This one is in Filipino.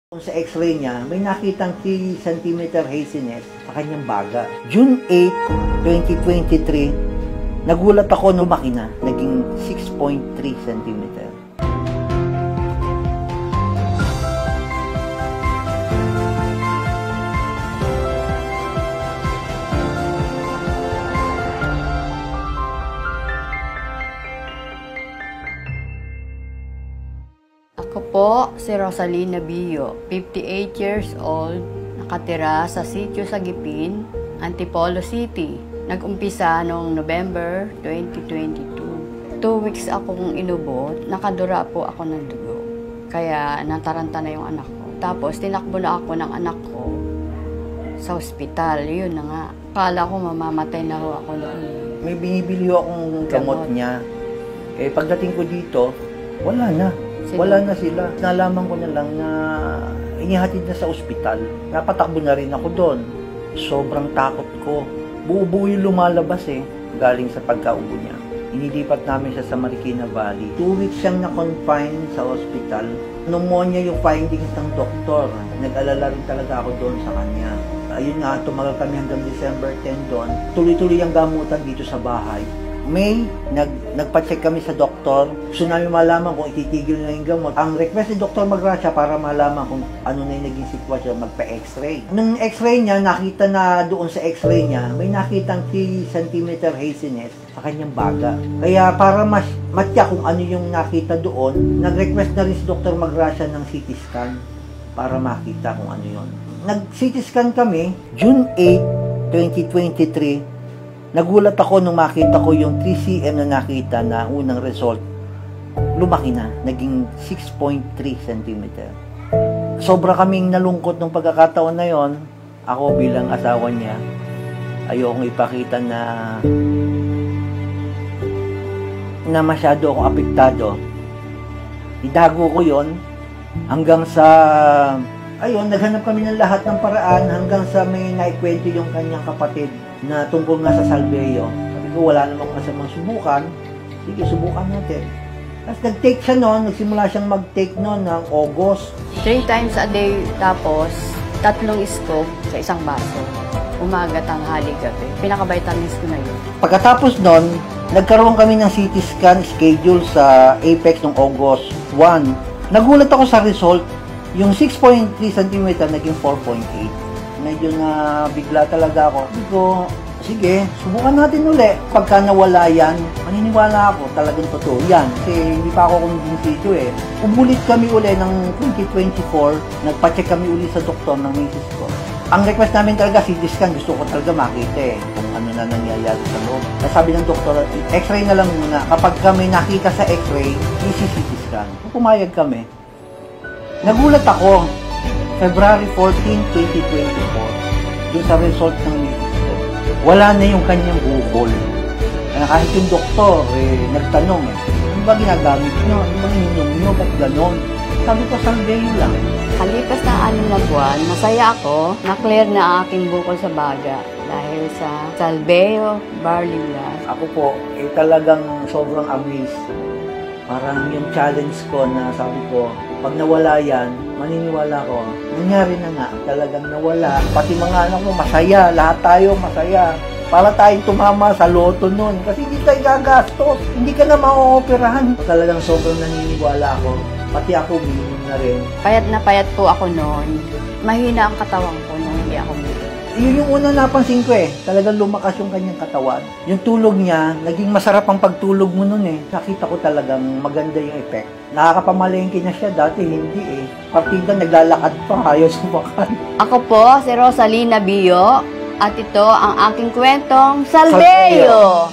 Kung sa x-ray niya, may nakitang 3 cm haziness sa kanyang baga. June 8, 2023, nagulat ako nung makina, naging 6.3 cm. Ako po si Rosalina Bio, 58 years old, nakatira sa sitio sa Gipin, Antipolo City. Nag-umpisa noong November 2022. 2 weeks akong inubot, nakadura po ako ng dugo. Kaya nataranta na yung anak ko. Tapos tinakbo na ako ng anak ko sa ospital. Yun na nga. Akala ko mamamatay na ho ako noon. May binibili akong gamot niya. Pagdating ko dito, wala na. Wala na sila. Nalaman ko na lang na inihatid na sa ospital. Napatakbo na rin ako doon. Sobrang takot ko. Buo-buo yung lumalabas galing sa pagkaubo niya. Inilipat namin siya sa Marikina Valley. 2 weeks siyang na-confine sa ospital. Pneumonia yung findings ng doktor. Nag-alala rin talaga ako doon sa kanya. Ayun nga, tumagal kami hanggang December 10 doon. Tuloy-tuloy ang gamutan dito sa bahay. May, nagpa-check kami sa doktor. Gusto namin malaman kung ititigil na yung gamot. Ang request ni Dr. Magracia para malaman kung ano na yung naging sitwasyon, magpa-x-ray. Nung x-ray niya, nakita na doon sa x-ray niya, may nakitang 3 cm haziness sa kanyang baga. Kaya para matya kung ano yung nakita doon, nag-request na rin si Dr. Magracia ng CT scan para makita kung ano yun. Nag-CT scan kami, June 8, 2023. Nagulat ako nung makita ko yung 3cm na nakita na unang result. Lumaki na, naging 6.3 cm. Sobra kaming nalungkot nung pagkakataon na yon. Ako bilang asawa niya, ayokong ipakita na masyado akong apektado. Idago ko yon hanggang sa ayun, naghanap kami ng lahat ng paraan hanggang sa may naikwento yung kanyang kapatid na tungkol nga sa Salveyo. Sabi ko, wala namang masamang subukan. Sige, subukan natin. Tapos nag-take siya noon, nagsimula siyang mag-take noon ng August. 3 times a day, tapos 3 scope sa isang baso. Umaga, tanghali, gabi. Pinaka-vitamins ko na yun. Pagkatapos noon, nagkaroon kami ng CT scan schedule sa Apex noong August 1. Nagulat ako sa result. Yung 6.3 cm naging 4.8. Medyo na bigla talaga ako. Sabi ko, sige, subukan natin uli. Pagka nawala yan, maniniwala ako, talagang totoo yan. Kasi hindi pa ako kumbinsido Umulit kami uli ng 2024, nagpa-check kami uli sa doktor ng misis ko. Ang request namin talaga, CT scan, gusto ko talaga makita kung ano na nangyayari sa loob. Sabi ng doktor, x-ray na lang muna. Kapag kami nakita sa x-ray, isi-CT scan. Pumayag kami. Nagulat ako, February 14, 2024, doon sa result ng misis ko. Wala na yung kanyang bukol. Kahit yung doktor, nagtanong, ano ba ginagamit nyo? Ano ba ininom nyo? Ba't ganon? Sabi ko, Salveyo lang. Kalipas ng 6 na buwan, masaya ako, na-clear na ang aking bukol sa baga dahil sa Salveyo Barley Blast. Ako po, talagang sobrang amazed. Parang yung challenge ko na sabi ko, pag nawala yan, maniniwala ko, nangyari na nga, talagang nawala. Pati mga anak mo, masaya, lahat tayo masaya. Para tayong tumama sa loto nun. Kasi hindi tayo gagastos, hindi ka na ma-ooperahan. Talagang sobrang naniniwala ako. Pati ako, minimum na rin. Payat na payat po ako noon. Mahina ang katawan ko nung hindi ako minimum. Yun yung unang napansin ko Talagang lumakas yung kanyang katawan. Yung tulog niya, naging masarap ang pagtulog mo nun Nakita ko talagang maganda yung effect. Nakakapamalengke na siya, dati hindi Partida, naglalakad pa, ayaw sumakan. Ako po, si Rosalina Bio, at ito ang aking kwentong Salveyo!